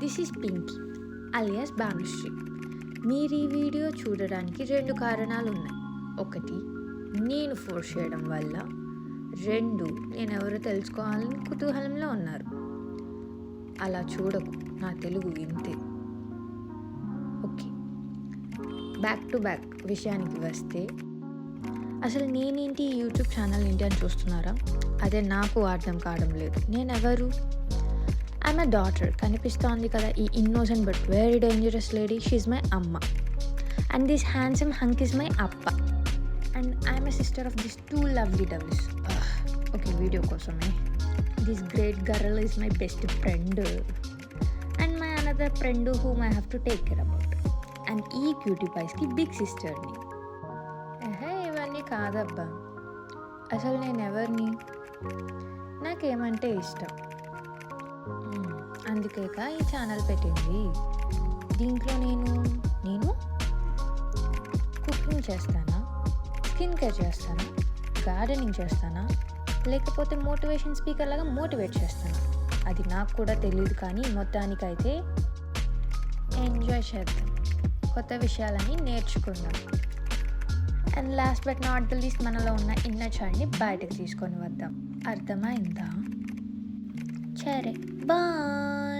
This is Pinky alias Bhanusri. మీరు ఈ video చూడడానికి 2 కారణాలు ఉన్నాయి. ఒకటి, నేను ఫోర్స్ చేయడం వల్ల. 2, నేనెవరో తెలుసుకోవాలని కుతూహలంలో ఉన్నారు. అలా చూడకు, నా తెలుగు ఇంతే. ఓకే, బ్యాక్ టు బ్యాక్ విషయానికి వస్తే, అసలు నేనేంటి ఈ యూట్యూబ్ ఛానల్ ఏంటి అని చూస్తున్నారా? అదే నాకు అర్థం కావడం లేదు. నేనెవరు? I'm a daughter. కనిపిస్తోంది కదా ఈ innocent but very dangerous lady. She is my అమ్మ. And this handsome hunk is my అప్ప. And I'm a sister of this 2 lovely doubles. Okay, video కోసమే. This great girl is my best friend and my another friend whom I have to take care about. And ఈ cutie పైస్కి big సిస్టర్ని. ఇవన్నీ కాదబ్బా, అసలు నేను ఎవరిని? నాకేమంటే ఇష్టం, అందుకేక ఈ ఛానల్ పెట్టింది. దీంట్లో నేను కుకింగ్ చేస్తానా, స్కిన్ కేర్ చేస్తానా, గార్డెనింగ్ చేస్తానా, లేకపోతే మోటివేషన్ స్పీకర్ లాగా మోటివేట్ చేస్తానా? అది నాకు కూడా తెలియదు, కానీ మొత్తానికైతే ఎంజాయ్ చేద్దాం, కొత్త విషయాలని నేర్చుకుందాం. And last but not the least, మనలో ఉన్న ఇన్నర్ చైల్డ్ని బయటకు తీసుకొని వద్దాం. అర్థమైందా? సరే, బాయ్.